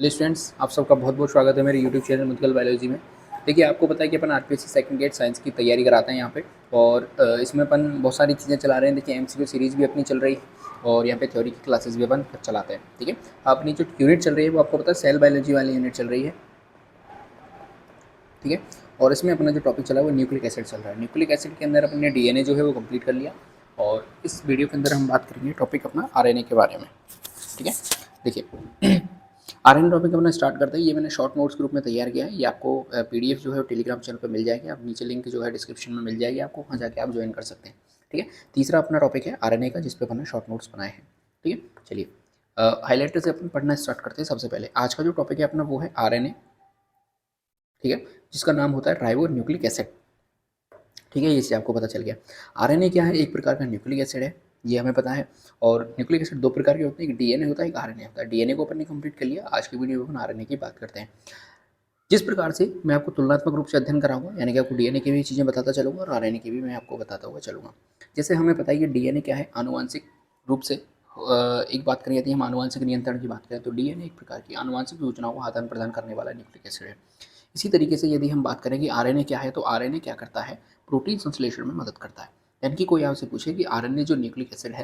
Hello students, आप सबका बहुत बहुत स्वागत है मेरे यूट्यूब चैनल मुदगल बायोलॉजी में। देखिए, आपको पता है कि अपन आरपीएससी सेकंड गेट साइंस की तैयारी कराते हैं यहाँ पे। और इसमें अपन बहुत सारी चीज़ें चला रहे हैं। देखिए, एमसीक्यू सीरीज़ भी अपनी चल रही है और यहाँ पे थ्योरी की क्लासेस भी अपन चलाते हैं। ठीक है, अपनी जो यूनिट चल रही है वो आपको पता है सेल बायोलॉजी वाली यूनिट चल रही है। ठीक है, और इसमें अपना जो टॉपिक चला है वो न्यूक्लिक एसिड चल रहा है। न्यूक्लिक एसिड के अंदर अपने डीएनए जो है वो कंप्लीट कर लिया और इस वीडियो के अंदर हम बात करेंगे टॉपिक अपना आरएनए के बारे में। ठीक है, देखिए आरएनए टॉपिक अपना स्टार्ट करते हैं। ये मैंने शॉर्ट नोट्स के रूप में तैयार किया है। ये आपको पीडीएफ जो है वो टेलीग्राम चैनल पर मिल जाएगी। आप नीचे लिंक जो है डिस्क्रिप्शन में मिल जाएगी, आपको वहाँ जाके आप ज्वाइन कर सकते हैं। ठीक है, तीसरा अपना टॉपिक है आरएनए का, जिस पे अपने शॉर्ट नोट्स बनाए हैं। ठीक है, चलिए हाईलाइटर से अपन पढ़ना स्टार्ट करते हैं। सबसे पहले आज का जो टॉपिक है अपना वो है आरएनए। ठीक है, जिसका नाम होता है राइबो न्यूक्लिक एसिड। ठीक है, ये चीज़ आपको पता चल गया। आरएनए क्या है? एक प्रकार का न्यूक्लिक एसिड है, ये हमें पता है। और न्यूक्लिक एसिड दो प्रकार के होते हैं, एक डीएनए होता है, एक आरएनए होता है। डीएनए को अपन ने कंप्लीट कर लिया। आज की वीडियो में अपन आरएनए की बात करते हैं। जिस प्रकार से मैं आपको तुलनात्मक रूप से अध्ययन कराऊंगा, यानी कि आपको डीएनए की भी चीज़ें बताता चलूंगा और आरएनए की भी मैं आपको बताता हुआ चलूंगा। जैसे हमें पता है कि डीएनए क्या है, आनुवंशिक रूप से एक बात करें, यदि हम आनुवंशिक नियंत्रण की बात करें तो डीएनए एक प्रकार की आनुवंशिक सूचनाओं को आदान प्रदान करने वाला न्यूक्लिक एसिड है। इसी तरीके से यदि हम बात करें कि आरएनए क्या है, तो आरएनए क्या करता है, प्रोटीन संश्लेषण में मदद करता है। यानी कि कोई आपसे पूछे कि आरएनए जो न्यूक्लिक एसिड है,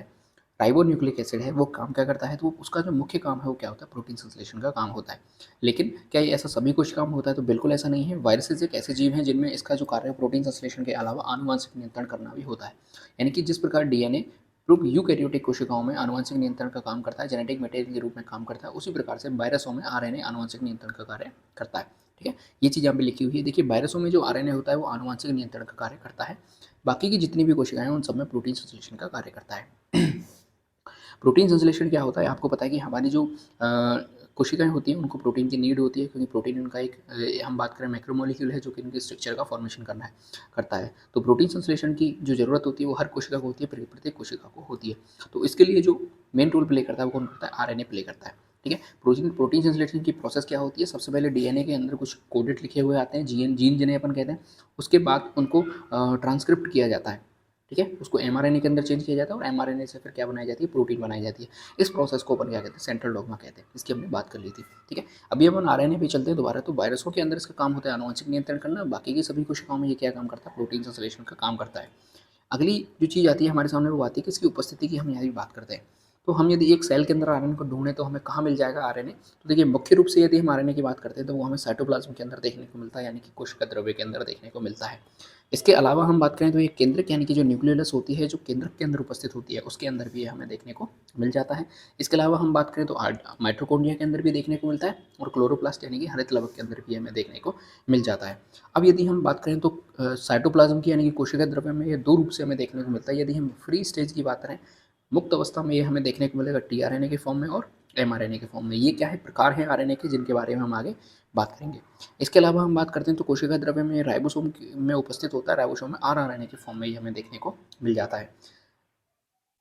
राइबो न्यूक्लिक एसिड है, वो काम क्या करता है, तो उसका जो मुख्य काम है वो क्या होता है, प्रोटीन संश्लेषण का काम होता है। लेकिन क्या ये ऐसा सभी कुछ काम होता है? तो बिल्कुल ऐसा नहीं है। वायरसेस एक ऐसे जीव हैं जिनमें इसका जो कार्य है प्रोटीन संश्लेषण के अलावा आनुवंशिक नियंत्रण करना भी होता है। यानी कि जिस प्रकार डीएनए रूप यूकैरियोटिक कोशिकाओं में आनुवंशिक नियंत्रण का काम करता है, जेनेटिक मटेरियल के रूप में काम करता है, उसी प्रकार से वायरसों में आरएनए आनुवंशिक नियंत्रण का कार्य करता है। ठीक है, ये चीज़ यहाँ पे लिखी हुई है। देखिए, वायरसों में जो आरएनए होता है वो आनुवंशिक नियंत्रण का कार्य करता है। बाकी की जितनी भी कोशिकाएं हैं उन सब में प्रोटीन संश्लेषण का कार्य करता है। प्रोटीन संश्लेषण क्या होता है? आपको पता है कि हमारी जो कोशिकाएं होती हैं उनको प्रोटीन की नीड होती है, क्योंकि प्रोटीन उनका एक हम बात करें मैक्रोमोलिक्यूल है जो कि उनके स्ट्रक्चर का फॉर्मेशन करता है। तो प्रोटीन संश्लेषण की जो ज़रूरत होती है वो हर कोशिका को होती है, प्रत्येक कोशिका को होती है। तो इसके लिए जो मेन रोल प्ले करता है वो कौन करता है? आरएनए प्ले करता है। ठीक है, प्रोटीन प्रोटीन संश्लेषण की प्रोसेस क्या होती है? सबसे पहले डीएनए के अंदर कुछ कोडेड लिखे हुए आते हैं, जीन जिन्हें अपन कहते हैं। उसके बाद उनको ट्रांसक्रिप्ट किया जाता है। ठीक है, उसको एमआरएनए के अंदर चेंज किया जाता है और एमआरएनए से फिर क्या बनाई जाती है? प्रोटीन बनाई जाती है। इस प्रोसेस को अपन क्या कहते हैं? सेंट्रल डॉग्मा कहते हैं। इसकी हमने बात कर ली थी। ठीक है, अभी अपन आरएनए पे चलते हैं दोबारा। तो वायरसों के अंदर इसका काम होता है आनुवंशिक नियंत्रण करना। बाकी की सभी कोशिकाओं में ये क्या काम करता है? प्रोटीन संश्लेषण का काम करता है। अगली जो चीज़ आती है हमारे सामने वो आती है किसकी उपस्थिति की, हम यहाँ भी बात करते हैं। तो हम यदि एक सेल के अंदर आरएनए को ढूंढें तो हमें कहाँ मिल जाएगा आरएनए? तो देखिए, मुख्य रूप से यदि हम आरएनए की बात करते हैं तो वो हमें साइटोप्लाज्म के अंदर देखने को मिलता है, यानी कि कोशिका द्रव्य के अंदर देखने को मिलता है। इसके अलावा हम बात करें तो ये केंद्रक, यानी कि जो न्यूक्लियस होती है, जो केंद्रक के अंदर उपस्थित होती है, उसके अंदर भी ये हमें देखने को मिल जाता है। इसके अलावा हम बात करें तो माइटोकॉन्ड्रिया के अंदर भी देखने को मिलता है और क्लोरोप्लास्ट यानी कि हरित लवक के अंदर भी हमें देखने को मिल जाता है। अब यदि हम बात करें तो साइटोप्लाज्म की, यानी कि कोशिका द्रव्य में ये दो रूप से हमें देखने को मिलता है। यदि हम फ्री स्टेज की बात करें, मुक्त अवस्था में, ये हमें देखने को मिलेगा टीआरएनए के फॉर्म में और एमआरएनए के फॉर्म में। ये क्या है? प्रकार है आरएनए के, जिनके बारे में हम आगे बात करेंगे। इसके अलावा हम बात करते हैं तो कोशिका द्रव्य में राइबोसोम में उपस्थित होता है। राइबोसोम में आरआरएनए के फॉर्म में ये हमें देखने को मिल जाता है।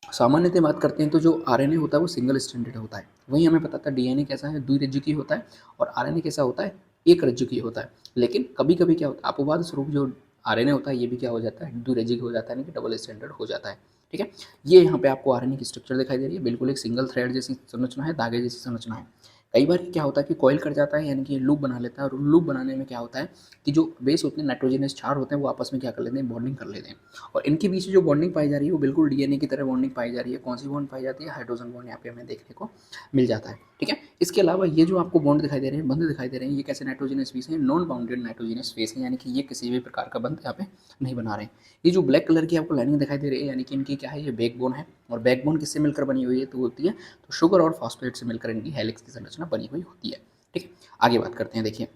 सामान्यतः बात करते हैं तो जो आरएनए होता है वो सिंगल स्ट्रैंडेड होता है। वहीं हमें पता था डीएनए कैसा है, द्विरज्जुकीय होता है। और आरएनए कैसा होता है? एक रज्जुकीय होता है। लेकिन कभी कभी क्या होता है, अपवाद स्वरूप जो आरएनए होता है ये भी क्या हो जाता है? द्विरज्जुकीय हो जाता है, यानी कि डबल स्टैंडर्ड हो जाता है। ठीक है, ये यहाँ पे आपको आरएनए की स्ट्रक्चर दिखाई दे रही है। बिल्कुल एक सिंगल थ्रेड जैसी संरचना है, धागे जैसी संरचना है। कई बार क्या होता है कि कॉइल कर जाता है, यानी कि लूप बना लेता है। और लूप बनाने में क्या होता है कि जो बेस होते हैं, नाइट्रोजनस क्षार होते हैं, वो आपस में क्या कर लेते हैं? बॉन्डिंग कर लेते हैं। और इनके बीच जो बॉन्डिंग पाई जा रही है वो बिल्कुल डीएनए की तरह बॉन्डिंग पाई जा रही है। कौन सी बॉन्ड पाई जाती है? हाइड्रोजन बॉन्ड यहाँ पे हमें देखने को मिल जाता है। ठीक है, इसके अलावा ये जो आपको बॉन्ड दिखाई दे रहे हैं, बंध दिखाई दे रहे हैं, ये कैसे नाइट्रोजनस बेस है? नॉन बाउंडेड नाइट्रोजनस बेस है, यानी कि ये किसी भी प्रकार का बंध यहाँ पे नहीं बना रहे हैं। ये जो ब्लैक कलर की आपको लाइनिंग दिखाई दे रही है, यानी कि इनकी क्या है? ये बैकबोन है। और बैकबोन किससे मिलकर बनी हुई है? तो होती है तो शुगर और फॉस्फेट से मिलकर इनकी हेलिक्स की संरचना बनी हुई होती है। ठीक है, आगे बात करते हैं। देखिए,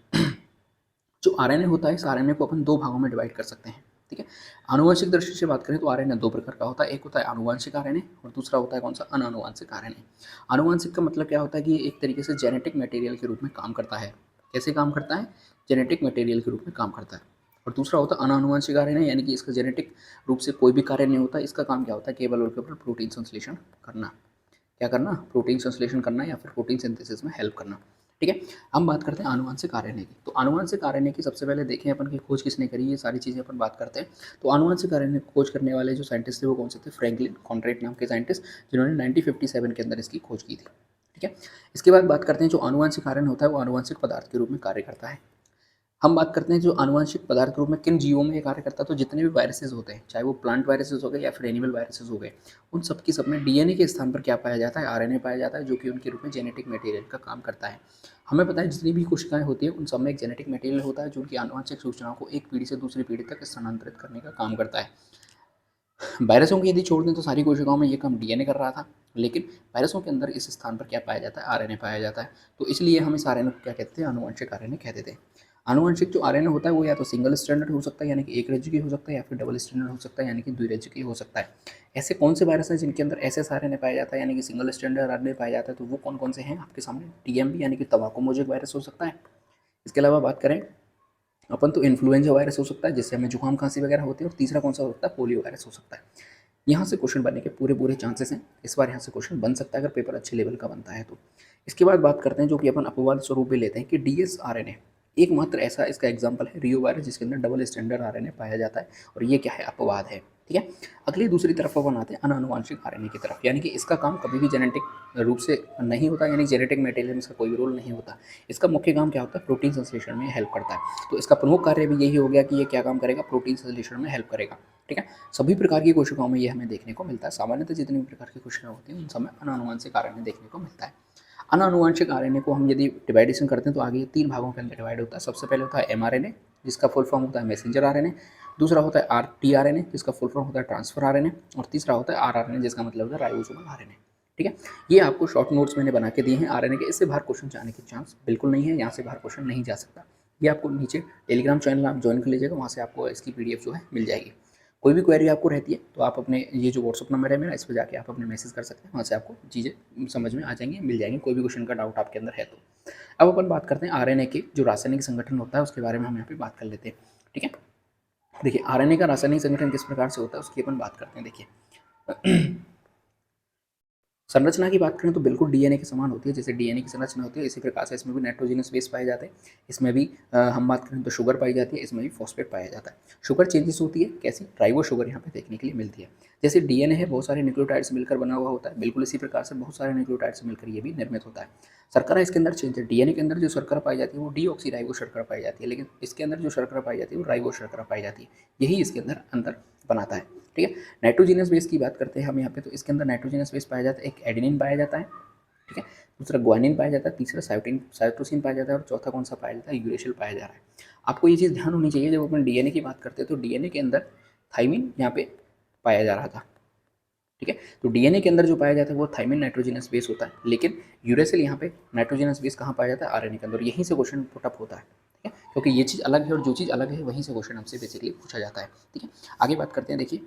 जो आरएनए होता है, इस आरएनए को अपन दो भागों में डिवाइड कर सकते हैं। ठीक है, आनुवंशिक दृष्टि से बात करें तो आरएनए दो प्रकार का होता है। एक होता है आनुवंशिक आरएनए और दूसरा होता है कौन सा? अनानुवंशिक आरएनए। आनुवंशिक का मतलब क्या होता है कि ये एक तरीके से जेनेटिक मटेरियल के रूप में काम करता है। कैसे काम करता है? जेनेटिक मटेरियल के रूप में काम करता है। और दूसरा होता है अनानुवंशिक आरएनए, यानी कि इसका जेनेटिक रूप से कोई भी कार्य नहीं होता। इसका काम क्या होता है? केवल और केवल प्रोटीन संश्लेषण करना। क्या करना? प्रोटीन संश्लेषण करना या फिर प्रोटीन सिंथेसिस में हेल्प करना। ठीक है, हम बात करते हैं आनुवंशिक आरएनए की। तो आनुवंशिक आरएनए की सबसे पहले देखें अपन की खोज किसने करी, ये सारी चीज़ें अपन बात करते हैं। तो आनुवंशिक आरएनए की खोज करने वाले जो साइंटिस्ट थे वो कौन से थे? फ्रैंकलिन कॉन्ट्रैक्ट नाम के साइंटिस्ट, जिन्होंने 1957 के अंदर इसकी खोज की थी। ठीक है। इसके बाद बात करते हैं जो आनुवंशिक आरएनए होता है वो आनुवंशिक पदार्थ के रूप में कार्य करता है। हम बात करते हैं जो आनुवंशिक पदार्थ के रूप में किन जीवों में ये कार्य करता है, तो जितने भी वायरसेस होते हैं, चाहे वो प्लांट वायरसेस हो गए या फिर एनिमल वायरसेस हो गए, उन सब की सब में डीएनए के स्थान पर क्या पाया जाता है, आरएनए पाया जाता है, जो कि उनके रूप में जेनेटिक मटेरियल का काम करता है। हमें पता है जितनी भी कोशिकाएं होती है उन सब में एक जेनेटिक मटेरियल होता है जो उनकी आनुवंशिक सूचनाओं को एक पीढ़ी से दूसरी पीढ़ी तक स्थानांतरित करने का काम करता है। वायरसों की यदि छोड़ दें तो सारी कोशिकाओं में ये काम डीएनए कर रहा था, लेकिन वायरसों के अंदर इस स्थान पर क्या पाया जाता है, आरएनए पाया जाता है। तो इसलिए हम इस आरएनए को क्या कहते हैं, आनुवंशिक आरएनए कहते थे। आनुवंशिक जो आरएनए होता है वो या तो सिंगल स्ट्रैंडेड हो सकता है यानी कि एक रज्जु की हो सकता है, या फिर डबल स्ट्रैंडेड हो सकता है यानी कि द्विरज्जु की हो सकता है। ऐसे कौन से वायरस हैं जिनके अंदर ऐसे आरएनए पाया जाता है यानी कि सिंगल स्ट्रैंडेड आरएनए पाया जाता है, तो वो कौन कौन से हैं आपके सामने, टीएमवी यानी कि तंबाकू मोजेक वायरस हो सकता है। इसके अलावा बात करें अपन तो इन्फ्लुएंजा वायरस हो सकता है जिससे हमें जुकाम खांसी वगैरह होती है, और तीसरा कौन सा हो सकता है, पोलियो वायरस हो सकता है। यहाँ से क्वेश्चन बनने के पूरे पूरे चांसेस हैं, इस बार यहाँ से क्वेश्चन बन सकता है अगर पेपर अच्छे लेवल का बनता है तो। इसके बाद बात करते हैं जो कि अपन अपवाद स्वरूप भी लेते हैं कि डीएस आरएनए एकमात्र ऐसा इसका एग्जाम्पल है रियो वायरस जिसके अंदर डबल स्टैंडर्ड आरएनए पाया जाता है, और ये क्या है, अपवाद है। ठीक है। अगली दूसरी तरफ अपन आते हैं अनानुवांशिक आरएनए की तरफ, यानी कि इसका काम कभी भी जेनेटिक रूप से नहीं होता, यानी जेनेटिक मटेरियल में इसका कोई भी रोल नहीं होता। इसका मुख्य काम क्या होता है, प्रोटीन संश्लेषण में हेल्प करता है। तो इसका प्रमुख कार्य भी यही हो गया कि ये क्या काम करेगा, प्रोटीन संश्लेषण में हेल्प करेगा। ठीक है। सभी प्रकार की कोशिकाओं में ये हमें देखने को मिलता है। सामान्यतः जितनी भी प्रकार की कोशिकाएं होती हैं उन सब में अनानुवांशिक आरएनए देखने को मिलता है। अनानुवांशिक आरएनए को हम यदि डिवाइडेशन करते हैं तो आगे 3 भागों के अंदर डिवाइड होता है। सबसे पहले होता है एमआरएनए जिसका फुल फॉर्म होता है मैसेंजर आरएनए, दूसरा होता है आरटीआरएनए जिसका फुल फॉर्म होता है ट्रांसफर आरएनए, और तीसरा होता है आरआरएनए जिसका मतलब होता है राइबोसोमल आरएनए। ठीक है। ये आपको शॉर्ट नोट्स मैंने बना के दिए हैं आरएनए के, इससे बाहर क्वेश्चन जाने के चांस बिल्कुल नहीं है, यहाँ से बाहर क्वेश्चन नहीं जा सकता। ये आपको नीचे टेलीग्राम चैनल आप ज्वाइन कर लीजिएगा, वहाँ से आपको इसकी पीडीएफ जो है मिल जाएगी। कोई भी क्वेरी आपको रहती है तो आप अपने ये जो व्हाट्सअप नंबर है मेरा, इस पर जाके आप अपने मैसेज कर सकते हैं, वहाँ से आपको चीज़ें समझ में आ जाएंगी, मिल जाएंगी, कोई भी क्वेश्चन का डाउट आपके अंदर है तो। अब अपन बात करते हैं आरएनए के जो रासायनिक संगठन होता है उसके बारे में हम यहाँ पे बात कर लेते हैं। ठीक है। देखिए आरएनए का रासायनिक संगठन किस प्रकार से होता है उसकी अपन बात करते हैं। देखिए संरचना की बात करें तो बिल्कुल डीएनए के समान होती है, जैसे डीएनए की संरचना होती है इसी प्रकार से इसमें भी नाइट्रोजनस बेस पाए जाते हैं। इसमें भी हम बात करें तो शुगर पाई जाती है, इसमें भी फॉस्फेट पाया जाता है। शुगर चेंजेस होती है कैसी, राइबो शुगर यहाँ पे देखने के लिए मिलती है। जैसे डीएनए है बहुत सारे न्यूक्लियोटाइड से मिलकर बना हुआ होता है, बिल्कुल इसी प्रकार से बहुत सारे न्यूक्लियोटाइड से मिलकर ये भी निर्मित होता है। शर्करा इसके अंदर चेंज है, डीएनए के अंदर जो शर्करा पाई जाती है वो डीऑक्सी राइबो शर्करा पाई जाती है, लेकिन इसके अंदर जो शर्करा पाई जाती है वो राइबो शर्करा पाई जाती है, यही इसके अंदर अंतर बनाता है। ठीक है। नाइट्रोजनस बेस की बात करते हैं हम यहाँ पे, तो इसके अंदर नाइट्रोजनस बेस पाया जाता है, एक एडेनिन पाया जाता है, ठीक है, दूसरा ग्वानिन पाया जाता है, तीसरा साइटोसिन पाया जाता है, और चौथा कौन सा पाया जाता है, यूरेसिल पाया जा रहा है। आपको ये चीज़ ध्यान होनी चाहिए, जब अपन डीएनए की बात करते हैं तो डीएनए के अंदर थाइमिन यहाँ पे पाया जा रहा था। ठीक है। तो डीएनए के अंदर जो पाया जाता है वो थाइमिन नाइट्रोजनस बेस होता है, लेकिन यूरेसिल यहाँ पे नाइट्रोजनस बेस कहाँ पाया जाता है, आरएनए के अंदर। यहीं से क्वेश्चन पुटअप होता है। ठीक है। क्योंकि ये चीज़ अलग है और जो चीज़ अलग है वहीं से क्वेश्चन हमसे बेसिकली पूछा जाता है। ठीक है। आगे बात करते हैं। देखिए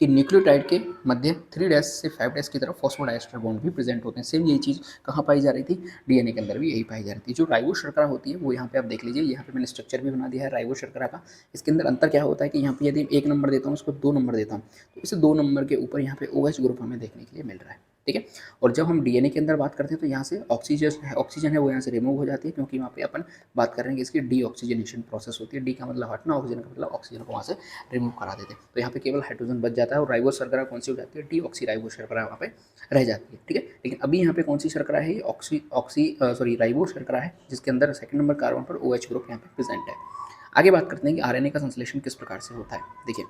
कि न्यूक्लियोटाइड के मध्य 3' से 5' की तरफ फॉस्फोडाइस्टर बॉन्ड भी प्रेजेंट होते हैं। सेम यही चीज़ कहाँ पाई जा रही थी, डीएनए के अंदर भी यही पाई जा रही थी। जो राइबो शर्करा होती है वो यहाँ पे आप देख लीजिए, यहाँ पे मैंने स्ट्रक्चर भी बना दिया है राइबो शर्करा का। इसके अंदर अंतर क्या होता है कि यहाँ पे यदि 1 नंबर देता हूँ इसको 2 नंबर देता हूँ, तो इसे 2 नंबर के ऊपर यहाँ पे OH ग्रुप हमें देखने के लिए मिल रहा है। ठीक है। और जब हम डीएनए के अंदर बात करते हैं तो यहाँ से ऑक्सीजन है वो यहाँ से रिमूव हो जाती है, क्योंकि वहाँ पे अपन बात कर रहे हैं कि इसकी डीऑक्सीजनेशन प्रोसेस होती है। डी का मतलब हटना, ऑक्सीजन का मतलब ऑक्सीजन को वहाँ से रिमूव करा देते हैं, तो यहाँ पे केवल हाइड्रोजन बच जाता है और राइबो शर्करा कौन सी हो जाती है, डीऑक्सी राइबो शर्करा वहाँ पे रह जाती है। ठीक है। लेकिन अभी यहाँ पे कौन सी शर्करा है, राइबो शर्करा है जिसके अंदर सेकंड नंबर कार्बन पर OH ग्रुप यहाँ पे प्रेजेंट है। आगे बात करते हैं कि आरएनए का संश्लेषण किस प्रकार से होता है। देखिए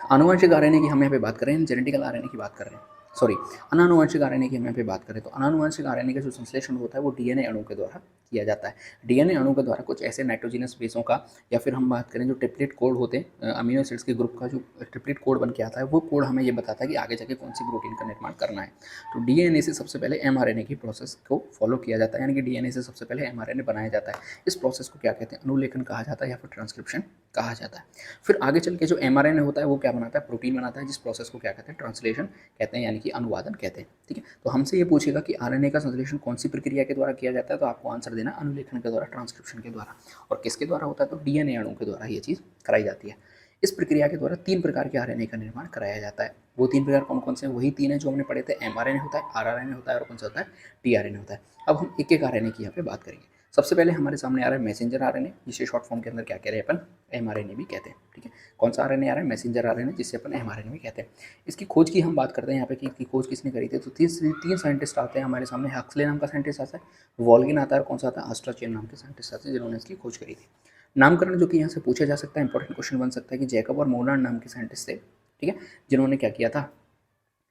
आनुवंशिक आरएनए की हम यहाँ पे बात कर रहे हैं, जेनेटिकल आरएनए की बात कर रहे हैं, सॉरी अनानुवंशिक आरएनए की हम यहाँ पे बात करें तो अनानुवंशिक आरएनए का जो संश्लेषण होता है वो डीएनए अणु के द्वारा किया जाता है। डीएनए अणु के द्वारा कुछ ऐसे नाइट्रोजनस बेसों का, या फिर हम बात करें जो ट्रिपलेट कोड होते हैं अमीनो एसिड्स के ग्रुप का जो ट्रिपलेट कोड बन के आता है, वो कोड हमें ये बताता है कि आगे जाके कौन सी प्रोटीन का निर्माण करना है। तो डीएनए से सबसे पहले एमआरएनए की प्रोसेस को फॉलो किया जाता है, यानी कि डीएनए से सबसे पहले एमआरएनए बनाया जाता है। इस प्रोसेस को क्या कहते हैं, अनुलेखन कहा जाता है या फिर ट्रांसक्रिप्शन कहा जाता है। फिर आगे चल के जो एमआरएनए होता है वो क्या बनाता है, प्रोटीन बनाता है, जिस प्रोसेस को क्या कहते हैं, ट्रांसलेशन कहते हैं, यानी कि अनुवादन कहते हैं। ठीक है। तो हमसे ये पूछेगा कि आरएनए का संश्लेषण कौन सी प्रक्रिया के द्वारा किया जाता है, तो आपको आंसर देना अनुलेखन के द्वारा, ट्रांसक्रिप्शन के द्वारा। और किसके द्वारा होता है, तो डीएनए अणु के द्वारा ये चीज़ कराई जाती है। इस प्रक्रिया के द्वारा 3 प्रकार के आरएनए का निर्माण कराया जाता है। वो 3 प्रकार कौन कौन से हैं, वही 3 है जो हमने पढ़े थे, एमआरएनए होता है, आरआरएनए होता है और कौन सा होता है, टीआरएनए होता है। अब हम एक एक आरएनए की यहाँ पे बात करेंगे। सबसे पहले हमारे सामने आ रहा है मैसेंजर आरएनए, जिसे शॉर्ट फॉर्म के अंदर क्या कह रहे हैं अपन, एमआरएनए भी कहते हैं। ठीक है, कौन सा आरएनए आ रहा है, मैसेंजर आरएनए, जिसे अपन एमआरएनए भी कहते हैं। इसकी खोज की हम बात करते हैं यहाँ पे कि इसकी खोज किसने करी थी, तो तीन साइंटिस्ट आते हैं हमारे सामने। हक्सले नाम का साइंटिस्ट आता है, वॉल्गिन आता है, और कौन सा आता है, एस्ट्राचेन नाम के साइंटिस्ट आते हैं, जिन्होंने इसकी खोज करी थी। नामकरण जो कि यहाँ से पूछा जा सकता है, इंपॉर्टेंट क्वेश्चन बन सकता है कि जैकब और मोनार्ड नाम के साइंटिस्ट थे, ठीक है, जिन्होंने क्या किया था,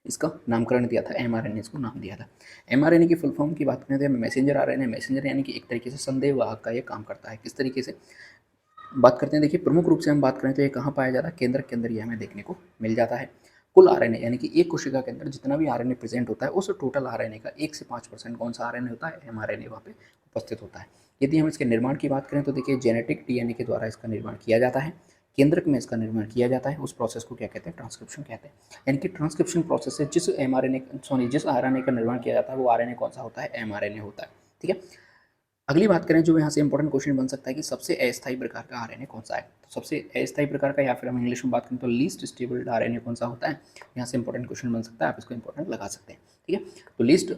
इसका नामकरण दिया था, एमआरएनए इसको नाम दिया था। एमआरएनए की फुल फॉर्म की बात करें तो मैसेंजर आरएनए, मैसेंजर यानी कि एक तरीके से संदेशवाहक का ये काम करता है। किस तरीके से बात करते हैं, देखिए प्रमुख रूप से हम बात करें तो ये कहाँ पाया जाता है, केंद्र के अंदर ये हमें देखने को मिल जाता है। कुल आरएनए यानी कि एक कोशिका के अंदर जितना भी आरएनए प्रेजेंट होता है, उस टोटल आरएनए का 1 से 5% कौन सा आरएनए होता है, एमआरएनए वहाँ पे उपस्थित होता है। यदि हम इसके निर्माण की बात करें तो देखिए जेनेटिक डीएनए के द्वारा इसका निर्माण किया जाता है, केंद्रक में इसका निर्माण किया जाता है। उस प्रोसेस को क्या कहते हैं, ट्रांसक्रिप्शन कहते हैं। यानी कि ट्रांसक्रिप्शन प्रोसेस से जिस आरएनए का निर्माण किया जाता है वो आरएनए कौन सा होता है, एमआरएनए होता है। ठीक है, अगली बात करें जो यहाँ से इंपॉर्टेंट क्वेश्चन बन सकता है कि सबसे अस्थायी प्रकार का आरएनए कौन सा है। तो सबसे अस्थायी प्रकार का, या फिर हम इंग्लिश में बात करें तो लीस्ट स्टेबल आरएनए कौन सा होता है, यहाँ से इंपॉर्टेंट क्वेश्चन बन सकता है, आप इसको इंपॉर्टेंट लगा सकते हैं। ठीक है, तो लीस्ट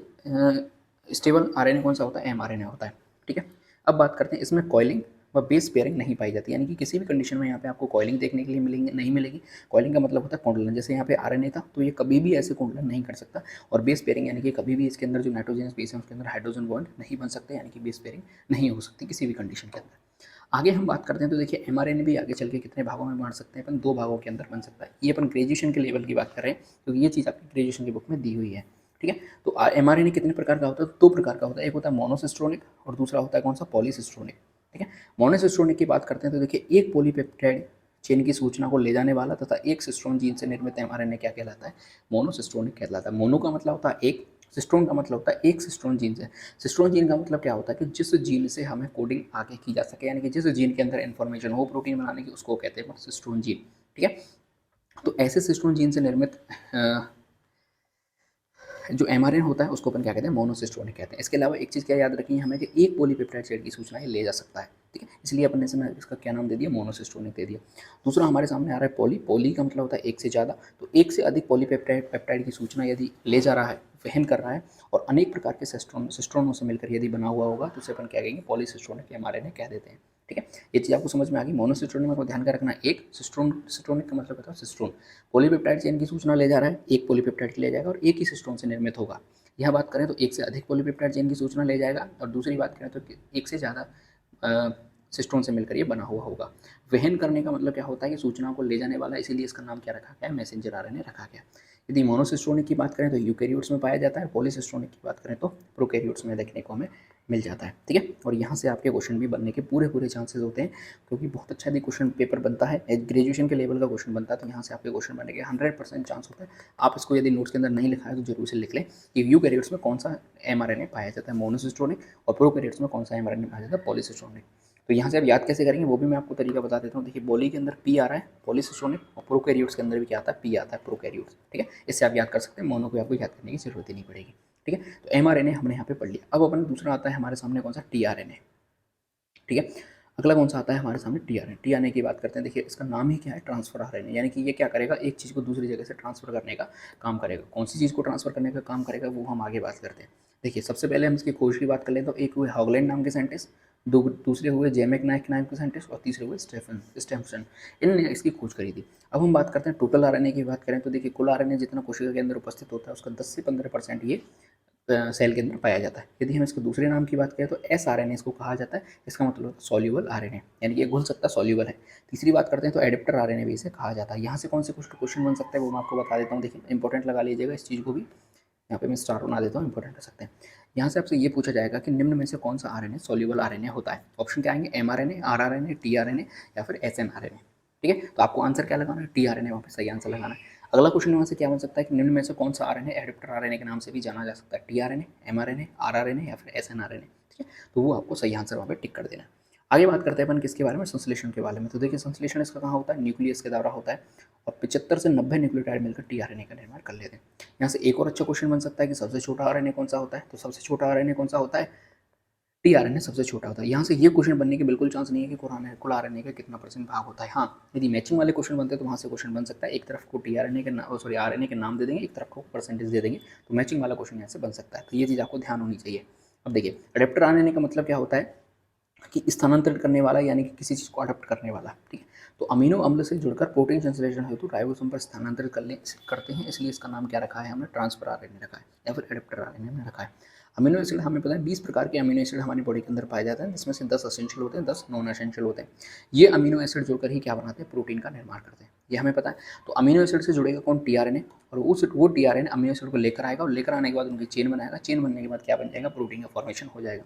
स्टेबल आरएनए कौन सा होता है, एमआरएनए होता है। ठीक है, अब बात करते हैं, इसमें कॉइलिंग व बेस पेयरिंग नहीं पाई जाती, यानी कि किसी भी कंडीशन में यहाँ पे आपको कॉइलिंग देखने के लिए मिलेंगे नहीं मिलेगी। कॉइलिंग का मतलब होता है कुंडलन, जैसे यहाँ पे आरएनए था तो ये कभी भी ऐसे कुंडलन नहीं कर सकता। और बेस पेयरिंग यानी कि कभी भी इसके अंदर जो नाइट्रोजन स्पेस है उसके अंदर हाइड्रोजन बॉन्ड नहीं बन सकते, यानी कि बेस पेयरिंग नहीं हो सकती किसी भी कंडीशन के अंदर। आगे हम बात करते हैं तो देखिए एमआरएनए भी आगे चल के कितने भागों में बांट सकते हैं अपन, 2 भागों के अंदर बन सकता है। ये अपन ग्रेजुएशन के लेवल की बात कर रहे हैं क्योंकि ये चीज़ आपकी ग्रेजुएशन की बुक में दी हुई है। ठीक है, तो एमआरएनए कितने प्रकार का होता है, 2 प्रकार का होता है, एक होता है मोनोसिस्ट्रोनिक और दूसरा होता है कौन सा, पॉलीसिस्ट्रोनिक। ठीक है, मोनोसिस्ट्रोनिक की बात करते हैं तो देखिए एक पॉलीपेप्टाइड चेन की सूचना को ले जाने वाला तथा एक सिस्ट्रोन जीन से निर्मित एमआरएनए क्या कहलाता है, मोनोसिस्ट्रोनिक कहलाता है। मोनो का मतलब होता है एक, सिस्ट्रोन का मतलब होता है एक सिस्ट्रोन जीन से। सिस्ट्रोन जीन का मतलब क्या होता है कि जिस जीन से हमें कोडिंग आगे की जा सके, यानी कि जिस जीन के अंदर इन्फॉर्मेशन हो प्रोटीन बनाने की, उसको कहते हैं सिस्ट्रोन जीन। ठीक है, तो ऐसे सिस्ट्रोन जीन से निर्मित जो एमआरएनए होता है उसको अपन क्या कहते हैं, मोनोसिस्ट्रोनिक कहते हैं। इसके अलावा एक चीज़ क्या याद रखनी है हमें कि एक पॉलीपेप्टाइड चेन की सूचना ये ले जा सकता है। ठीक है, इसलिए अपन ने इसका क्या नाम दे दिया, मोनोसिस्ट्रोनिक दे दिया। दूसरा हमारे सामने आ रहा है पॉली, पॉली का मतलब होता है एक से ज़्यादा, तो एक से अधिक पॉलीपेप्टाइड की सूचना यदि ले जा रहा है, वहन कर रहा है, और अनेक प्रकार के सिस्ट्रोनों से मिलकर यदि बना हुआ होगा तो उसे अपन क्या कहेंगे, पॉलीसिस्ट्रोनिक एमआरएनए कह देते हैं। ठीक है, ये चीज़ आपको समझ में आ गई। मोनोसिस्ट्रोनिक में आपको ध्यान का रखना, एक सिस्ट्रोनिक का मतलब होता है सिस्ट्रोन, पॉलीपेप्टाइड चेन की सूचना ले जा रहा है, एक पॉलीपेप्टाइड की ले जाएगा और एक ही सिस्ट्रोन से निर्मित होगा। यह बात करें तो एक से अधिक पॉलीपेप्टाइड चेन की सूचना ले जाएगा, और दूसरी बात करें तो एक से ज़्यादा सिस्टोन से मिलकर ये बना हुआ होगा। वहन करने का मतलब क्या होता है कि सूचनाओं को ले जाने वाला, इसीलिए इसका नाम क्या रखा गया है, मैसेंजर आरएनए रखा गया। यदि मोनोसिस्ट्रोनिक की बात करें तो यूकैरियोट्स में पाया जाता है, पॉलीसिस्ट्रोनिक की बात करें तो प्रोकैरियोट्स में देखने को हमें मिल जाता है। ठीक है, और यहाँ से आपके क्वेश्चन भी बनने के पूरे चांसेस होते हैं, क्योंकि बहुत अच्छा यदि क्वेश्चन पेपर बनता है, ग्रेजुएशन के लेवल का क्वेश्चन बनता है, तो यहाँ से आपके क्वेश्चन बनने के 100% चांस होता है। आप इसको यदि नोट्स के अंदर नहीं लिखा है तो जरूर से लिख लें कि यूकैरियोट्स में कौन सा एमआरएनए पाया जाता है, मोनोसिस्ट्रोनिक, और प्रोकैरियोट्स में कौन सा एमआरएनए पाया जाता है, पॉलीसिस्ट्रोनिक। तो यहाँ से आप याद कैसे करेंगे वो भी मैं आपको तरीका बता देता हूँ। देखिए पॉली के अंदर पी आ रहा है, पॉलीसिस्ट्रोनिक, और प्रोकैरियोट्स के अंदर भी क्या आता है, पी आता है, प्रोकैरियोट्स। ठीक है, इससे आप याद कर सकते हैं, मोनो को आपको याद करने की जरूरत ही नहीं पड़ेगी। ठीक है, तो एमआरएनए हमने यहाँ पे पढ़ लिया। अब अपन दूसरा आता है हमारे सामने कौन सा, टीआरएनए। ठीक है, अगला कौन सा आता है हमारे सामने, टीआरएनए। टीआरएनए की बात करते हैं, देखिए इसका नाम ही क्या है, ट्रांसफर आरएनए, यानी कि ये क्या करेगा, एक चीज़ को दूसरी जगह से ट्रांसफर करने का काम करेगा। कौन सी चीज़ को ट्रांसफर करने का काम करेगा वो हम आगे बात करते हैं। देखिए सबसे पहले हम इसकी खोज की बात कर लें तो एक हुए हॉगलैंड नाम के साइंटिस्ट, दूसरे हुए जेमेक नाइक नाम के साइंटिस्ट, और तीसरे हुए स्टेफसन। इन्होंने इसकी खोज करी थी। अब हम बात करते हैं टोटल आरएनए की बात करें तो देखिए कुल आरएनए जितना कोशिका के अंदर उपस्थित होता है उसका 10 से 15% ये सेल के अंदर पाया जाता है। यदि हम इसके दूसरे नाम की बात करें तो एस आर एन ए इसको कहा जाता है, इसका मतलब सॉल्यूबल आर एन ए, यानी कि ये घुल सकता सॉल्यूबल है। तीसरी बात करते हैं तो एडेप्टर आर एन ए भी इसे कहा जाता है। यहाँ से कौन से कुछ क्वेश्चन बन सकता है वो मैं आपको बता देता हूँ। देखिए इंपॉर्टेंट लगा लीजिएगा इस चीज़ को भी, यहाँ पे मैं स्टार बना देता हूँ, इंपॉर्टेंट कर सकते हैं। यहाँ से आपसे ये पूछा जाएगा कि निम्न में से कौन सा R N A soluble R N A होता है। ऑप्शन क्या आएंगे, M R N A, R N A, T R N A, या फिर S N R N A. ठीक है, तो आपको आंसर क्या लगाना है, टी आर एन ए, वहाँ पे सही आंसर लगाना है। अगला क्वेश्चन वहाँ से क्या बन सकता है कि निम्न में से कौन सा आरएनए एडेप्टर आरएनए के नाम से भी जाना जा सकता है, टीआरएनए, एमआरएनए, आरआरएनए, या फिर एसएनआरएनए। ठीक है, तो वो आपको सही आंसर वहाँ पे टिक कर देना है। आगे बात करते हैं अपन किसके बारे में, संश्लेषण के बारे में। तो देखिए संश्लेषण इसका कहाँ होता है, न्यूक्लियस के द्वारा होता है, और 75 से 90 न्यूक्लियोटाइड मिलकर टीआरएनए का निर्माण कर लेते हैं। यहाँ से एक और अच्छा क्वेश्चन बन सकता है कि सबसे छोटा आरएनए कौन सा होता है, तो सबसे छोटा आरएनए कौन सा होता है, टीआरएनए सबसे छोटा होता है। यहाँ से ये क्वेश्चन बनने के बिल्कुल चांस नहीं है कि कुल आरएनए का कितना परसेंट भाग होता है। हाँ, यदि मैचिंग वाले क्वेश्चन बनते हैं तो वहाँ से क्वेश्चन बन सकता है, एक तरफ को टीआरएनए के आरएनए के नाम दे देंगे, एक तरफ को परसेंटेज दे देंगे, तो मैचिंग वाला क्वेश्चन यहाँ से बन सकता है। तो ये चीज़ आपको ध्यान होनी चाहिए। अब देखिए एडेप्टर आरएनए का मतलब क्या होता है, कि स्थानांतरित करने वाला यानी कि किसी चीज़ को अडॉप्ट करने वाला, ठीक है। तो अमीनो अम्ल से जुड़कर प्रोटीन संश्लेषण हेतु राइबोसोम पर स्थानांतरित करते हैं, इसलिए इसका नाम क्या रखा है हमने, ट्रांसफर आरएनए रखा है या फिर एडेप्टर आरएनए में रखा है। अमीनो एसिड हमें पता है 20 प्रकार के अमीनो एसिड हमारी बॉडी के अंदर पाए जाते हैं, जिसमें से 10 असेंशियल होते हैं, 10 नॉन असेंशियल होते हैं। ये अमीनो एसिड जुड़कर ही क्या बनाते हैं, प्रोटीन का निर्माण करते हैं, ये हमें पता है। तो अमीनो एसिड से जुड़ेगा कौन, टीआरएनए, और वो टीआरएनए अमीनो एसिड को लेकर आएगा और लेकर आने के बाद उनकी चेन बनाएगा, चेन बनने के बाद क्या बन जाएगा, प्रोटीन का फॉर्मेशन हो जाएगा।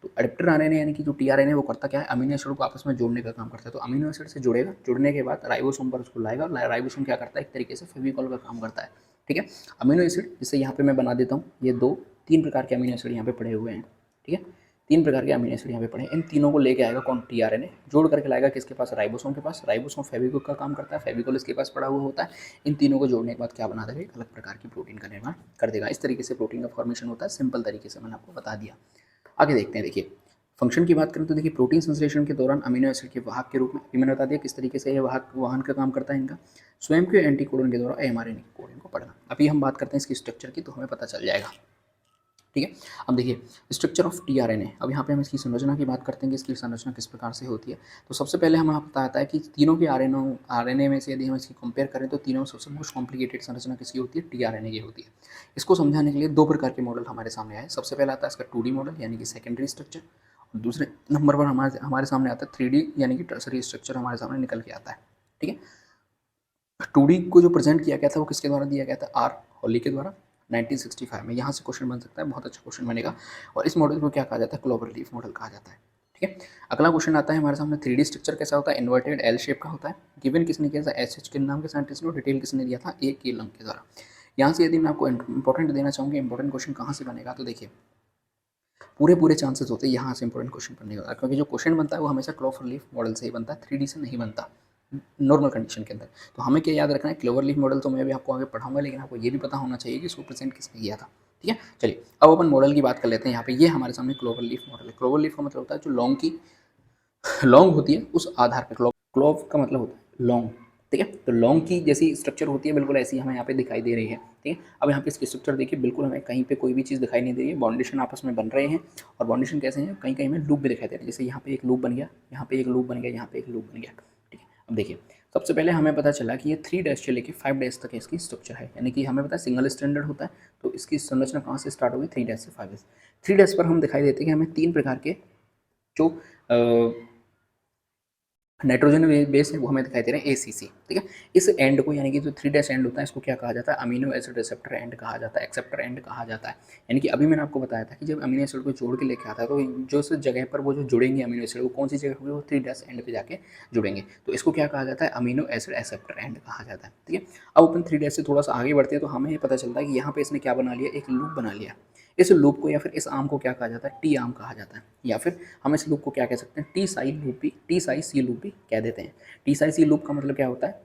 तो एडेप्टर आरएनए यानी कि जो टीआरएनए वो करता क्या है, अमीनो एसिड को आपस में जोड़ने का काम करता है। तो अमीनो एसिड से जुड़ेगा, जुड़ने के बाद राइबोसोम पर उसको लाएगा और राइबोसोम क्या करता है, एक तरीके से फेविकॉल का काम करता है, ठीक है। अमीनो एसिड जैसे यहाँ पे मैं बना देता हूँ, ये 3 प्रकार के अमीनो एसिड यहाँ पे पड़े हुए हैं, ठीक है। 3 प्रकार के अमीनो एसिड यहाँ पे पड़े हैं, इन तीनों को लेके आएगा कौन, टीआरएनए, जोड़ करके लाएगा किसके पास, राइबोसोम के पास। राइबोसोम फेविकोल का काम करता है, फेविकोल इसके पास पड़ा हुआ होता है। इन तीनों को जोड़ने के बाद क्या बना देगा, एक अलग प्रकार की प्रोटीन का निर्माण कर देगा। इस तरीके से प्रोटीन का फॉर्मेशन होता है, सिंपल तरीके से मैंने आपको बता दिया। आगे देखते हैं, देखिए फंक्शन की बात करें तो देखिए प्रोटीन संश्लेषण के दौरान अमीनो एसिड के वाहक के रूप में, अभी मैंने बता दिया किस तरीके से ये वाहक वाहन का काम करता है इनका, स्वयं के एंटीकोडन के द्वारा एमआरएनए कोडन को पढ़ना। अभी हम बात करते हैं इसकी स्ट्रक्चर की, तो हमें पता चल जाएगा, ठीक है। अब देखिए स्ट्रक्चर ऑफ टीआरएनए, अब यहाँ पे हम इसकी संरचना की बात करते हैं कि इसकी संरचना किस प्रकार से होती है। तो सबसे पहले हमें बताता है कि तीनों के आरएनए में से यदि हम इसकी कंपेयर करें तो तीनों सबसे मोस्ट कॉम्प्लिकेटेड संरचना किसकी होती है, टीआरएनए की होती है। इसको समझाने के लिए 2 प्रकार के मॉडल हमारे सामने आए। सबसे पहला आता है इसका 2D मॉडल यानी कि सेकेंडरी स्ट्रक्चर, और दूसरे नंबर पर हमारे सामने आता है 3D यानी कि टर्सरी स्ट्रक्चर हमारे सामने निकल के आता है, ठीक है। 2D को जो प्रेजेंट किया गया था वो किसके द्वारा दिया गया था, आर हॉली के द्वारा 1965 में। यहाँ से क्वेश्चन बन सकता है, बहुत अच्छा क्वेश्चन बनेगा। और इस मॉडल को क्या कहा जाता है, क्लोवर लीफ मॉडल कहा जाता है, ठीक है। अगला क्वेश्चन आता है हमारे सामने, 3D स्ट्रक्चर कैसा होता है, इन्वर्टेड एल शेप का होता है। गिवन किसने किया था, एच के नाम के साइंटिस्ट ने, डिटेल किसने दिया था, ए के लंग के द्वारा। यहाँ से यदि मैं आपको इंपॉर्टेंट देना चाहूँगी, इंपॉर्टेंट क्वेश्चन कहाँ से बनेगा, तो देखिए पूरे चांसेस होते हैं यहाँ से इंपॉर्टेंट क्वेश्चन बनने का, क्योंकि जो क्वेश्चन बनता है वो हमेशा क्लोवर लीफ मॉडल से ही बनता है, 3D से नहीं बनता नॉर्मल कंडीशन के अंदर। तो हमें क्या याद रखना है, क्लोवर लीफ मॉडल तो मैं भी आपको आगे पढ़ाऊंगा, लेकिन आपको ये भी पता होना चाहिए कि इसको प्रेजेंट किसने किया था, ठीक है। चलिए अब अपन मॉडल की बात कर लेते हैं। यहाँ पे ये हमारे सामने क्लोवर लीफ मॉडल है। क्लोवर लीफ का मतलब होता है जो लॉन्ग होती है उस आधार पर, क्लोव का मतलब होता है लॉन्ग, ठीक है। तो लॉन्ग की जैसी स्ट्रक्चर होती है बिल्कुल ऐसी हमें यहाँ पे दिखाई दे रही है, ठीक है। अब यहाँ पे इसकी स्ट्रक्चर देखिए, बिल्कुल हमें कहीं पे कोई भी चीज़ दिखाई नहीं दे रही है, बाउंडेशन आपस में बन रहे हैं। और बाउंडेशन कैसे हैं, कहीं कहीं में लूप भी दिखाई दे रहे हैं, जैसे यहाँ पे एक लूप बन गया, यहाँ पे एक लूप बन गया, यहाँ पे एक लूप बन गया, ठीक है। अब देखिए सबसे पहले हमें पता चला कि ये 3 डैश से लेकर 5 डैश तक इसकी स्ट्रक्चर है, यानी कि हमें पता है सिंगल स्टैंडर्ड होता है। तो इसकी संरचना कहाँ से स्टार्ट होगी, 3 डैश से 5 डैश। 3 डैश पर हम दिखाई देते हैं कि हमें 3 प्रकार के जो नाइट्रोजन बेस है वो हमें दिखाई दे रहे हैं ACC, ठीक है। इस एंड को यानी कि जो 3 डैश एंड होता है इसको क्या कहा जाता है, अमीनो एसिड रिसेप्टर एंड कहा जाता है, एक्सेप्टर एंड कहा जाता है। यानी कि अभी मैंने आपको बताया था कि जब अमीनो एसिड को जोड़ के लेके आता है तो जो उस जगह पर वो जो जुड़ेंगे अमीनो एसिड, वो कौन सी जगह होगी, वो 3 डैश एंड पे जाके जुड़ेंगे। तो इसको क्या कहा जाता है, अमीनो एसिड एक्सेप्टर एंड कहा जाता है, ठीक है। अब अपन 3 डैश से थोड़ा सा आगे बढ़ते हैं तो हमें ये पता चलता है कि यहाँ पे इसने क्या बना लिया, एक लूप बना लिया। इस लूप को या फिर इस आर्म को क्या कहा जाता है, टी आर्म कहा जाता है, या फिर हम इस लूप को क्या कह सकते हैं, टी साई सी लूप भी कह देते हैं। टी साई सी लूप का मतलब क्या होता है,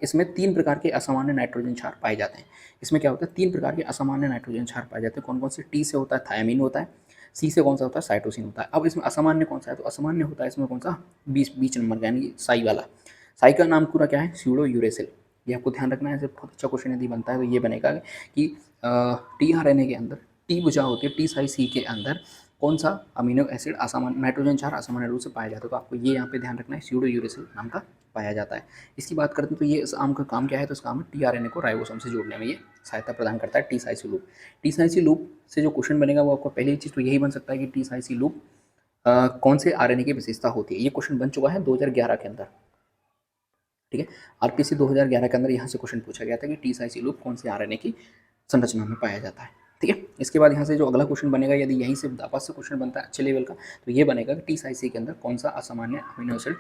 इसमें 3 प्रकार के असामान्य नाइट्रोजन क्षार पाए जाते हैं। इसमें क्या होता है, 3 प्रकार के असामान्य नाइट्रोजन क्षार पाए जाते हैं। कौन कौन से, टी से होता है थायमीन होता है, सी से कौन सा होता है, साइटोसिन होता है। अब इसमें असामान्य कौन सा है, तो असामान्य होता है इसमें कौन सा, 20 नंबर का, यानी कि साई वाला। साई का नाम पूरा क्या है, स्यूडो यूरेसिल। ये आपको ध्यान रखना है, बहुत अच्छा क्वेश्चन यदि बनता है तो ये बनेगा कि टीआरएनए के अंदर टी भुजा होती है, टी साई सी के अंदर कौन सा अमीनो एसिड असामान्य नाइट्रोजन क्षार असामान्य रूप से पाया जाता है। तो आपको ये यहाँ पे ध्यान रखना है, स्यूडो यूरेसिल नाम का पाया जाता है। इसकी बात करते हैं तो ये इस आम का काम क्या है, तो इस काम में टीआरएनए को राइबोसोम से जोड़ने में ये सहायता प्रदान करता है, टी साई सी लूप। टी साई सी लूप से जो क्वेश्चन बनेगा वो आपको पहली चीज़ तो यही बन सकता है कि टी साई सी लूप कौन से आरएनए की विशेषता होती है। ये क्वेश्चन बन चुका है 2011 के अंदर, ठीक है। आरपीसी 2011 के अंदर यहाँ से क्वेश्चन पूछा गया था कि टी साई सी लूप कौन से आरएनए की संरचना में पाया जाता है, ठीक है। इसके बाद यहाँ से जो अगला क्वेश्चन बनेगा, यदि यहीं से वापस से क्वेश्चन बनता है अच्छे लेवल का, तो ये बनेगा कि टी साई सी के अंदर कौन सा असामान्य अमीनो एसिड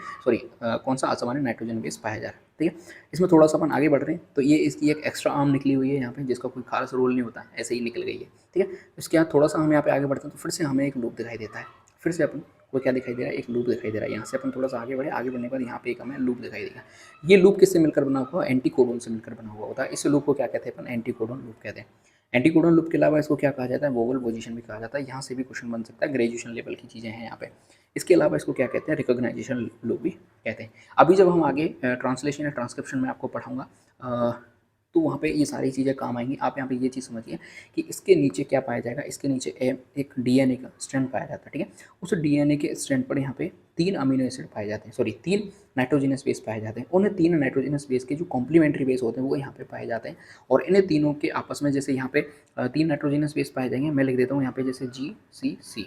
कौन सा असामान्य नाइट्रोजन बेस पाया जा रहा है, ठीक है। इसमें थोड़ा सा अपन आगे बढ़ रहे हैं तो ये इसकी एक एक्स्ट्रा आर्म निकली हुई है यहाँ पे, जिसका कोई खास रोल नहीं होता, ऐसे ही निकल गई है, ठीक है। इसके बाद थोड़ा सा हम यहाँ पे आगे बढ़ते हैं तो फिर से हमें एक लूप दिखाई देता है, फिर से अपन को क्या दिखाई दे रहा है, एक लूप दिखाई दे रहा है। यहाँ से अपन थोड़ा सा आगे बढ़े, आगे बढ़ने के बाद यहाँ पे एक हमें लूप दिखाई देगा। ये लूप किससे मिलकर बना हुआ है, एंटीकोडोन से मिलकर बना हुआ होता है। इस लूप को क्या कहते हैं अपन, एंटीकोडोन लूप कहते हैं। एंटीकोडोन लूप के अलावा इसको क्या कहा जाता है, वोवल पोजीशन भी कहा जाता है। यहाँ से भी क्वेश्चन बन सकता है, ग्रेजुएशन लेवल की चीज़ें हैं यहाँ पे। इसके अलावा इसको क्या कहते हैं, रिकॉग्नाइजेशन लूप भी कहते हैं। अभी जब हम आगे ट्रांसलेशन या ट्रांसक्रिप्शन में आपको पढ़ाऊंगा तो वहाँ पे ये सारी चीज़ें काम आएंगी। आप यहाँ पे ये चीज़ समझिए कि इसके नीचे क्या पाया जाएगा, इसके नीचे एक डीएनए का स्ट्रैंड पाया जाता है, ठीक है। उस डीएनए के स्ट्रैंड पर यहाँ पे 3 अमीनो एसिड पाए जाते हैं, सॉरी 3 नाइट्रोजनस बेस पाए जाते हैं। उन 3 नाइट्रोजनस बेस के जो कॉम्प्लीमेंट्री बेस होते हैं वो यहाँ पे पाए जाते हैं, और इन्हें तीनों के आपस में जैसे यहाँ पे 3 नाइट्रोजनस बेस पाए जाएंगे, मैं लिख देता हूँ यहाँ पे जैसे GCC,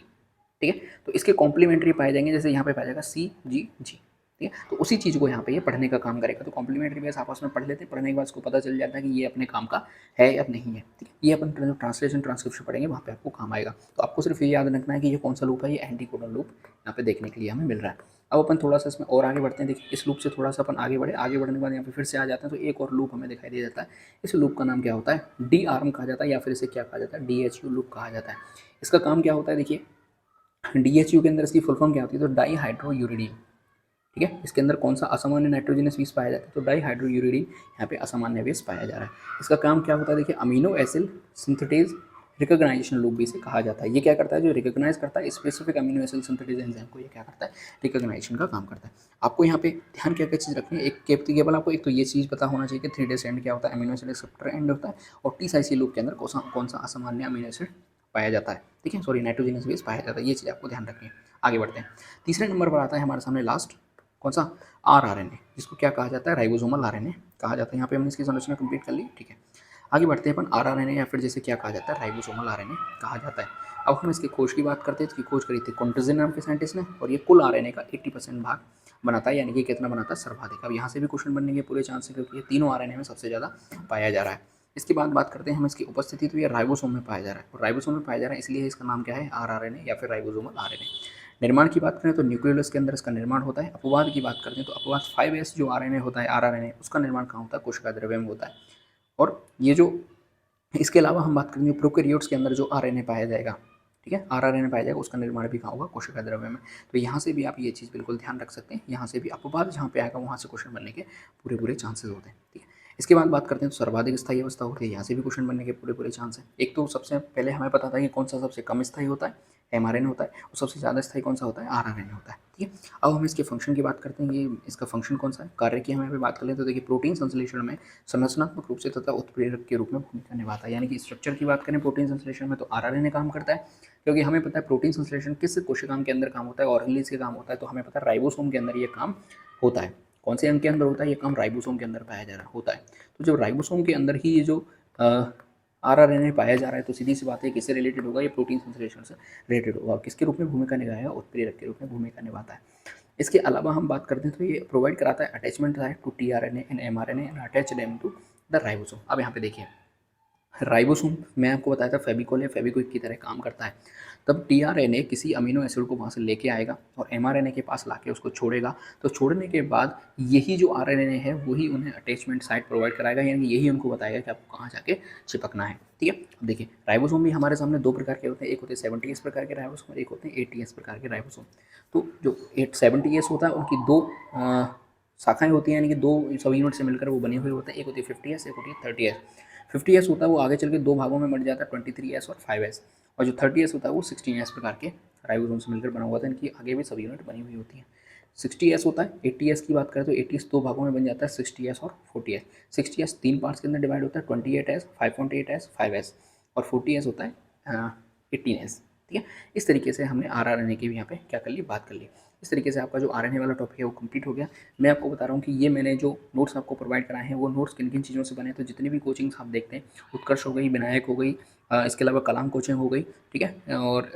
ठीक है। तो इसके कॉम्प्लीमेंट्री पाए जाएंगे, जैसे यहाँ पे पाया जाएगा CGG, ठीक है। तो उसी चीज़ को यहाँ पे ये पढ़ने का काम करेगा। तो कॉम्प्लीमेंट्री बेस आपस में पढ़ लेते हैं, पढ़ने के बाद उसको पता चल जाता है कि ये अपने काम का है या नहीं है, ठीक है। ये अपन जो ट्रांसलेशन ट्रांसक्रिप्शन पढ़ेंगे वहाँ पे आपको काम आएगा। तो आपको सिर्फ ये याद रखना है कि ये कौन सा लूप है, ये एंटीकोडन लूप यहाँ पे देखने के लिए हमें मिल रहा है। अब अपन थोड़ा सा इसमें और आगे बढ़ते हैं। देखिए इस लूप से थोड़ा सा अपन आगे बढ़े, आगे बढ़ने के बाद यहाँ पे फिर से आ जाते हैं, तो एक और लूप हमें दिखाई दे जाता है। इस लूप का नाम क्या होता है, डी आर्म कहा जाता है, या फिर इसे क्या कहा जाता है, DHU लूप कहा जाता है। इसका काम क्या होता है, देखिए DHU के अंदर इसकी फुल फॉर्म क्या होती है, तो डाई हाइड्रोयूरिडीन, ठीक है। इसके अंदर कौन सा असामान्य नाइट्रोजनस बेस पाया जाता है, तो डाई हाइड्रोयूरिडीन यहाँ पे असामान्य बेस पाया जा रहा है। इसका काम क्या होता है, देखिए amino acid synthetase recognisation loop भी इसे कहा जाता है। ये क्या करता है, जो रिकॉग्नाइज करता है specific amino acid synthetase enzyme को, ये क्या करता है, रिकॉग्नाइजेशन का काम करता है। आपको यहाँ पे ध्यान क्या क्या चीज़ रखनी है, एक केवल आपको एक तो ये चीज़ पता होना चाहिए कि 3 डेज एंड क्या होता है, अमीनो एसिड एक्सेप्टर एंड होता है, और T-साइसी लूप के अंदर कौन सा असामान्य अमीनो एसिड पाया जाता है, ठीक है, सॉरी नाइट्रोजनस बेस पाया जाता है। ये चीज़ आपको ध्यान रखनी है। आगे बढ़ते हैं, तीसरे नंबर पर आता है हमारे सामने लास्ट कौन सा, RRNA, जिसको क्या कहा जाता है, राइबोसोमल RNA कहा जाता है। यहाँ पे हमने इसकी संरचना कंप्लीट कर ली, ठीक है। आगे बढ़ते हैं अपन RRNA, या फिर जैसे क्या कहा जाता है, राइबोसोमल RNA कहा जाता है। अब हम इसकी खोज की बात करते हैं, तो इसकी खोज करी थी कॉन्टजिन नाम के साइंटिस्ट ने, और ये कुल RNA का 80% भाग बनाता है, यानी कि कितना बनाता है, सर्वाधिक। अब यहाँ से भी क्वेश्चन बनने के पूरे चांस है, क्योंकि ये तीनों RNA में सबसे ज़्यादा पाया जा रहा है। इसके बाद बात करते हैं हम इसकी उपस्थिति, तो ये राइबोसोम में पाया जा रहा है, और राइबोसोम में पाया जा रहा है इसलिए इसका नाम क्या है, RRNA या फिर राइबोसोमल RNA। निर्माण की बात करें तो न्यूक्लियोलस के अंदर इसका निर्माण होता है। अपवाद की बात करते हैं तो अपवाद 5S जो RNA होता है, RRNA, उसका निर्माण कहाँ होता है, कोशिका द्रव्य में होता है। और ये जो इसके अलावा हम बात करेंगे प्रोकैरियोट्स के अंदर जो RNA पाया जाएगा, ठीक है, RRNA पाया जाएगा, उसका निर्माण भी कहाँ होगा, कोशिका द्रव्य में। तो यहाँ से भी आप ये चीज़ बिल्कुल ध्यान रख सकते हैं, यहाँ से भी अपवाद जहाँ पे आएगा वहाँ से क्वेश्चन बनने के पूरे चांसेस होते हैं, ठीक है। इसके बाद बात करते हैं तो सर्वाधिक स्थायी अवस्था होती है, यहाँ से भी क्वेश्चन बनने के पूरे चांस है। एक तो सबसे पहले हमें पता था कि कौन सा सबसे कम स्थायी होता है, mRNA होता है, और सबसे ज़्यादा स्थायी कौन सा होता है, RRNA होता है, ठीक है। अब हम इसके फंक्शन की बात करते हैं, ये इसका फंक्शन कौन सा है, कार्य की हम यहाँ पे बात कर लेते हैं। तो देखिए प्रोटीन संश्लेषण में संरचनात्मक रूप से तथा उत्प्रेरक के रूप में भूमिका निभाता है, यानी कि स्ट्रक्चर की बात करें प्रोटीन संश्लेषण में तो RRNA काम करता है, क्योंकि हमें पता है प्रोटीन संश्लेषण किस कोशिकाओं के अंदर काम होता है, ऑर्गेनेल्स के काम होता है। तो हमें पता है राइबोसोम के अंदर ये काम होता है। कौन से अंग के अंदर होता है, ये काम राइबोसोम के अंदर पाया जा रहा होता है। तो जब राइबोसोम के अंदर ही ये जो RRNA पाया जा रहा है, तो सीधी सी बात है किससे रिलेटेड होगा, ये प्रोटीन संश्लेषण से रिलेटेड होगा। और किसके रूप में भूमिका निभाएगा, उत्प्रेरक के रूप में भूमिका निभाता है। इसके अलावा हम बात करते हैं तो ये प्रोवाइड कराता है attachment site to tRNA and mRNA and attach them to the ribosome. अब यहाँ पे देखिए राइबोसोम मैं आपको बताया था फेविकोल या फेविक्विक की तरह काम करता है। तब tRNA किसी अमीनो एसिड को वहाँ से लेके आएगा और mRNA के पास लाके उसको छोड़ेगा। तो छोड़ने के बाद यही जो RNA है वही उन्हें अटैचमेंट साइट प्रोवाइड कराएगा, यानी यही उनको बताएगा कि आपको कहाँ जाके चिपकना है, ठीक है। अब देखिए राइबोसोम भी हमारे सामने 2 प्रकार के होते हैं, एक होते हैं 70S प्रकार के राइबोसोम और एक होते हैं 80S प्रकार के राइबोसोम। तो जो 70S होता है उनकी 2 शाखाएं होती हैं, यानी कि 2 सब यूनिट से मिलकर वो बने हुए होते हैं। एक होती है 50S, एक होती है 30S। 50S होता है वो आगे चल के 2 भागों में बट जाता है, 23S और 5S। और जो 30S होता है वो 16S प्रकार के राइबोसोम से मिलकर बना हुआ था, इनकी आगे भी सब यूनिट बनी हुई होती हैं। 60S होता है, 80S की बात करें तो 80S 2 भागों में बन जाता है, 60S और 40S। 60S 3 पार्ट्स के अंदर डिवाइड होता है, 28S, 5.8S, 5S, और 40S होता है 18S, ठीक है। इस तरीके से हमने RRNA की भी यहाँ पे क्या कर ली, बात कर ली। इस तरीके से आपका जो RNA वाला टॉपिक है वो कंप्लीट हो गया। मैं आपको बता रहा हूँ कि ये मैंने जो नोट्स आपको प्रोवाइड कराए हैं वो नोट्स किन किन चीज़ों से बने। तो जितनी भी कोचिंग्स आप देखते हैं, उत्कर्ष हो गई, विनायक हो गई, इसके अलावा कलाम कोचिंग हो गई, ठीक है, और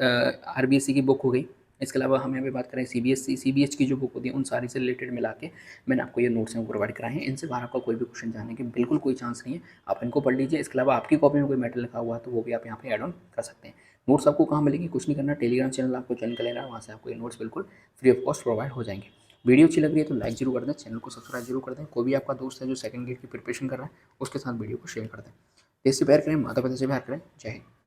RBSC की बुक हो गई। इसके अलावा हम यहाँ पे बात करें CBH की जो बुक होती है उन सारी से रिलेटेड मिला के मैंने आपको ये नोट्स हैं प्रोवाइड कराए हैं। इनसे बाहर आपका कोई भी क्वेश्चन जानने के बिल्कुल कोई चांस नहीं है, आप इनको पढ़ लीजिए। इसके अलावा आपकी कॉपी में कोई मैटर लिखा हुआ है तो वो भी आप यहाँ पे ऐड ऑन कर सकते हैं। नोट्स आपको कहाँ मिलेंगे, कुछ नहीं करना, टेलीग्राम चैनल आपको ज्वाइन कर लेना है, वहाँ से आपको ये नोट्स बिल्कुल फ्री ऑफ कॉस्ट प्रोवाइड हो जाएंगे। वीडियो अच्छी लग रही है तो लाइक जरूर कर दें, चैनल को सब्सक्राइब जरूर कर दें। कोई भी आपका दोस्त है जो सेकंड गेट की प्रिपरेशन कर रहा है उसके साथ वीडियो को शेयर कर दें। देश से प्यार करें, माता पिता से प्यार करें। जय हिंद।